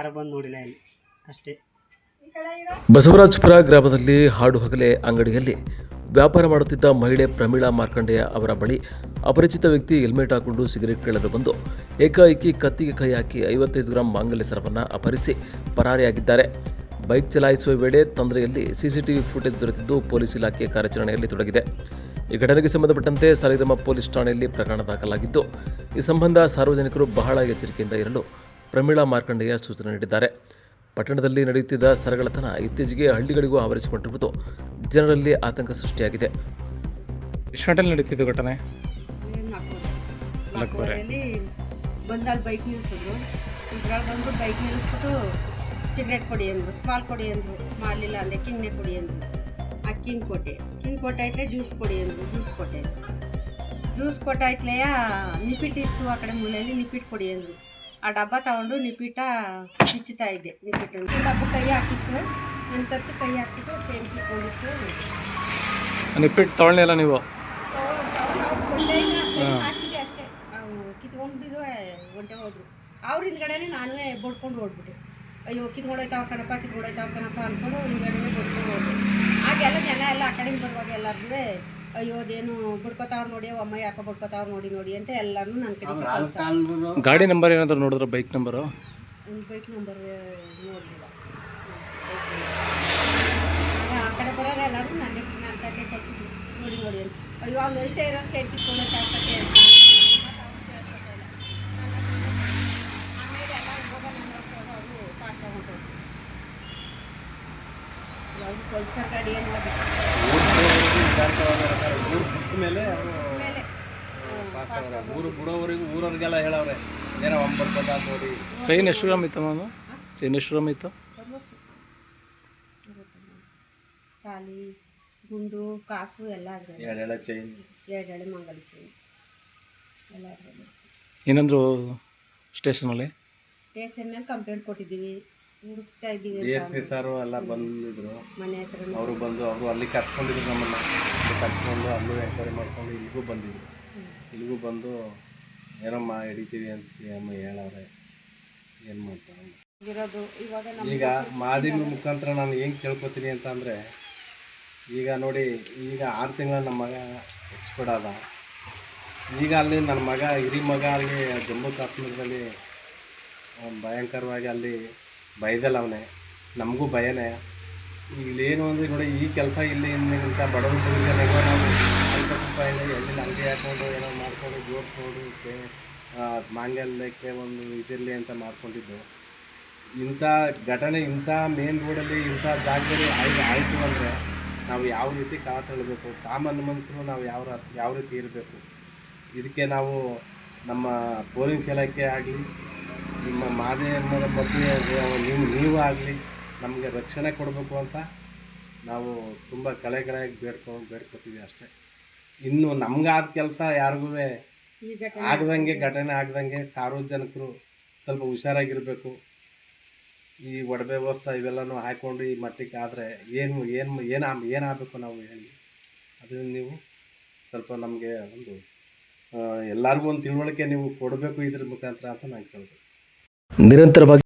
ಯಾರು ಬಂದು ನೋಡಿಲ್ಲ ಇಲ್ಲಿ ಅಷ್ಟೇ. ಬಸವರಾಜಪುರ ಗ್ರಾಮದಲ್ಲಿ ಹಾಡು ಹಗಲೇ ಅಂಗಡಿಯಲ್ಲಿ ವ್ಯಾಪಾರ ಮಾಡುತ್ತಿದ್ದ ಮಹಿಳೆ ಪ್ರಮೀಳಾ ಮಾರ್ಕಂಡೇಯ ಅವರ ಬಳಿ ಅಪರಿಚಿತ ವ್ಯಕ್ತಿ ಹೆಲ್ಮೆಟ್ ಹಾಕೊಂಡು ಸಿಗರೆಟ್ ಕೇಳಲು ಬಂದು ಏಕಾಏಕಿ ಕತ್ತಿಗೆ ಕೈ ಹಾಕಿ 55 ಗ್ರಾಂ ಮಾಂಗಲ್ಯ ಸರವನ್ನು ಅಪಹರಿಸಿ ಪರಾರಿಯಾಗಿದ್ದಾರೆ. ಬೈಕ್ ಚಲಾಯಿಸುವ ವೇಳೆ ತೊಂದರೆಯಲ್ಲಿ ಸಿಸಿಟಿವಿ ಫುಟೇಜ್ ದೊರೆತಿದ್ದು ಪೊಲೀಸ್ ಇಲಾಖೆ ಕಾರ್ಯಾಚರಣೆಯಲ್ಲಿ ತೊಡಗಿದೆ. ಈ ಘಟನೆಗೆ ಸಂಬಂಧಪಟ್ಟಂತೆ ಸಾಲಿಗ್ರಾಮ ಪೊಲೀಸ್ ಠಾಣೆಯಲ್ಲಿ ಪ್ರಕರಣ ದಾಖಲಾಗಿದ್ದು, ಈ ಸಂಬಂಧ ಸಾರ್ವಜನಿಕರು ಬಹಳ ಎಚ್ಚರಿಕೆಯಿಂದ ಇರಲು ಪ್ರಮೀಳಾ ಮಾರ್ಕಂಡೇಯ ಸೂಚನೆ ನೀಡಿದ್ದಾರೆ. ಪಟ್ಟಣದಲ್ಲಿ ನಡೆಯುತ್ತಿದ್ದ ಸರಗಳತನ ಇತ್ತೀಚೆಗೆ ಹಳ್ಳಿಗಳಿಗೂ ಆವರಿಸಿಕೊಂಡಿರುವುದು ಜನರಲ್ಲಿ ಆತಂಕ ಸೃಷ್ಟಿಯಾಗಿದೆ. ಎಷ್ಟು ಗಂಟೆಯಲ್ಲಿ ನಡೀತಿದ್ದು ಘಟನೆ? ಬಂದಲ್ಲಿ ಬೈಕ್ ನಿಲ್ಲಿಸಿದ್ರು. ಇದ್ರೊಳಗೆ ಬಂದು ಬೈಕ್ ನಿಲ್ಲಿಸ್ಬಿಟ್ಟು ಸಿಗರೇಟ್ ಕೊಡಿ ಅಂದರು, ಸ್ಮಾಲ್ ಕೊಡಿ ಅಂದರು. ಸ್ಮಾಲ್ ಇಲ್ಲ ಅಂದರೆ ಕಿಂಗ್ನೇ ಕೊಡಿ ಅಂದರು. ಆ ಕಿಂಗ್ ಕೊಟ್ಟೆ ಐತೆ ಜ್ಯೂಸ್ ಕೊಡಿ ಅಂದರು, ಜ್ಯೂಸ್ ಕೊಟ್ಟಾಯ್ತಲೆಯ ನಿಪಿಟ್ಟಿತ್ತು ಆ ಕಡೆ ಮೂಲೆಯಲ್ಲಿ, ನಿಪಿಟ್ಟು ಕೊಡಿ ಅಂದರು. ಆ ಡಬ್ಬ ತಗೊಂಡು ನಿಪಿಟ ಬಿಚ್ಚುತ್ತಾ ಇದ್ದೆ. ನಿಪಿಟ್ಟು ಅಂತ ಡಬ್ಬ ಕೈ ಹಾಕಿತ್ತು, ನನ್ನ ತತ್ತು ಕೈ ಹಾಕಿಟ್ಟು ಚೈನ್ ಕಿತ್ಕೊಂಡಿತ್ತು. ನಿಪಿಟ್ಟು ತೊಗೊಳ್ಳಿಲ್ಲ ನೀವು? ಹಾಕಿದ್ದೆ ಅಷ್ಟೇ. ಕಿತ್ಕೊಂಡಿದ್ದು ಒಂಟೆ ಹೋದ್ರು. ಅವ್ರ ಹಿಂದ್ಗಡೆನೇ ನಾನೇ ಬಡ್ಕೊಂಡು ಓಡ್ಬಿಟ್ಟೆ. ಅಯ್ಯೋ ಕಿತ್ಕೊಂಡೋಯ್ತಾವ ಕಣಪ್ಪ ಅಂದ್ಕೊಂಡು ಹಿಂದ್ಗಡೆನೇ ಬಡ್ಕೊಂಡು ಹೋದ್ರು. ಆಗೆಲ್ಲ ಜನ ಎಲ್ಲ ಆ ಕಡೆಯಿಂದ ಬರುವಾಗ ಎಲ್ಲರಿಗೂ ಅಯ್ಯೋ ಅದೇನು ಬಡ್ಕೋತಾವ್ರು ನೋಡಿ, ಅಮ್ಮ ಯಾಕೋ ಬಡ್ಕೋತಾವ್ರು ನೋಡಿ ಅಂತ ಎಲ್ಲರೂ ನನ್ನ ಕಡೆ. ಗಾಡಿ ನಂಬರ್ ಏನಾದರೂ ನೋಡಿದ್ರೆ? ಬೈಕ್ ನಂಬರು ಬೈಕ್ ನಂಬರ್ ನೋಡಲಿಲ್ಲ. ಆ ಕಡೆ ಬರೋರು ಎಲ್ಲರೂ ನನ್ನ ಕೈ ಕಳಿಸಿದ್ರು, ನೋಡಿ ಅಂತ. ಅಯ್ಯೋ ಅವ್ನು ಒಯ್ತಾ ಇರೋ ಚೈನ್ ಕಿತ್ಕೊಂಡು ಆಮೇಲೆ ಎಲ್ಲ ಅವರು ಫಾಸ್ಟ್ ಆಗಿ ಯಾವುದು ಪಲ್ಸರ್ ಗಾಡಿ ಎಲ್ಲ ಮೇಲೆ ಊರವ್ರಿಗೆಲ್ಲ ಹೇಳವ್ರೆ ಏನೋ ಒಂಬತ್ತು ನೋಡಿ. ಚೈನ್ ಎಷ್ಟು ಗ್ರಾಮ್ ಇತ್ತು ಮಾಮ? ಚೈನ್ ಎಷ್ಟು ಗ್ರಾಮ್ ಇತ್ತು? ತಾಲಿ ಗುಂಡು ಕಾಸು ಎಲ್ಲ ಎರಡೆಳೆ ಚೈನ್, ಎರಡೆಳೆ ಮಂಗಲ ಚೈನ್ ಎಲ್ಲ. ಏನಂದ್ರು ಸ್ಟೇಷನಲ್ಲಿ ಕಂಪ್ಲೇಂಟ್ ಕೊಟ್ಟಿದ್ದೀವಿ, ಹುಡುಕ್ತಾ ಇದ್ದೀವಿ. DSP ಸಾರು ಎಲ್ಲ ಬಂದಿದ್ರು, ಮನೆ ಹತ್ರ ಅವರು ಬಂದು ಅವರು ಅಲ್ಲಿ ಕರ್ಸ್ಕೊಂಡಿದ್ರು ನಮ್ಮನ್ನು. ಕರ್ಸ್ಕೊಂಡು ಅಲ್ಲೂ ಎಂಕ್ವೈರಿ ಮಾಡ್ಕೊಂಡು ಇಲ್ಲಿಗೂ ಬಂದು ಏನಮ್ಮ ಹಿಡಿತೀವಿ ಅಂತ ಅಮ್ಮ ಹೇಳವ್ರೆ. ಏನು ಮಾಡ್ತಾರೆ ಈಗ ಮಾಧ್ಯಮ ಮುಖಾಂತರ ನಾನು ಏನು ಕೇಳ್ಕೊತೀನಿ ಅಂತ ಅಂದರೆ, ಈಗ ನೋಡಿ, ಈಗ 6 ತಿಂಗಳ ನಮ್ಮ ಮಗ ಎಕ್ಸ್ಪರ್ಟ್ ಆದ. ಈಗ ಅಲ್ಲಿ ನನ್ನ ಮಗ ಹಿರಿ ಮಗ ಅಲ್ಲಿ ಜಮ್ಮು ಕಾಶ್ಮೀರದಲ್ಲಿ ಭಯಂಕರವಾಗಿ ಅಲ್ಲಿ ಭಯದಲ್ಲ ಅವನೇ, ನಮಗೂ ಭಯನೇ. ಇಲ್ಲೇನು ಅಂದರೆ ನೋಡಿ, ಈ ಕೆಲಸ ಇಲ್ಲಿ ಇಂಥ ಬಡವರಿಗೆ ನಾವು ಸ್ವಲ್ಪ ಎಲ್ಲಿಂದ ಅಂಗಡಿ ಹಾಕ್ಕೊಂಡು ಏನೋ ಮಾಡ್ಕೊಂಡು ಜೋಡಿಸ್ಕೊಂಡು ಮಾಂಗಲ್ಯಕ್ಕೆ ಒಂದು ಇದಿರಲಿ ಅಂತ ಮಾಡ್ಕೊಂಡಿದ್ದು. ಇಂಥ ಘಟನೆ ಇಂಥ ಮೇನ್ ರೋಡಲ್ಲಿ ಇಂಥ ಜಾಗದಲ್ಲಿ ಆಯಿತು ಅಂದರೆ ನಾವು ಯಾವ ರೀತಿ ಕಾಲ ತಳ್ಳಬೇಕು, ಸಾಮಾನ್ಯ ಮನುಷ್ಯರು ನಾವು ಯಾವ ರೀತಿ ಇರಬೇಕು. ಇದಕ್ಕೆ ನಾವು ನಮ್ಮ ಪೊಲೀಸ್ ಇಲಾಖೆ ಆಗಲಿ, ನಿಮ್ಮ ಮಾಧ್ಯಮದ ಬಗ್ಗೆ ನೀವು ಆಗಲಿ ನಮಗೆ ರಕ್ಷಣೆ ಕೊಡಬೇಕು ಅಂತ ನಾವು ತುಂಬ ಕಳೆಗಳಾಗಿ ಬೇಡ್ಕೊತೀವಿ ಅಷ್ಟೇ. ಇನ್ನು ನಮಗಾದ ಕೆಲಸ ಯಾರಿಗೂ ಘಟನೆ ಆಗದಂಗೆ ಸಾರ್ವಜನಿಕರು ಸ್ವಲ್ಪ ಹುಷಾರಾಗಿರಬೇಕು. ಈ ಒಡವೆ ವ್ಯವಸ್ಥೆ ಇವೆಲ್ಲನೂ ಹಾಕ್ಕೊಂಡು ಈ ಮಟ್ಟಿಗೆ ಆದರೆ ಏನಾಗಬೇಕು ನಾವು ಹೇಳಿ. ಅದರಿಂದ ನೀವು ಸ್ವಲ್ಪ ನಮಗೆ ಒಂದು ಎಲ್ಲರಿಗೂ ಒಂದು ತಿಳುವಳಿಕೆ ನೀವು ಕೊಡಬೇಕು ಇದ್ರ ಮುಖಾಂತರ ಅಂತ ನಾನು ಕೇಳ್ಬೇಕು. ನಿರಂತರವಾಗಿ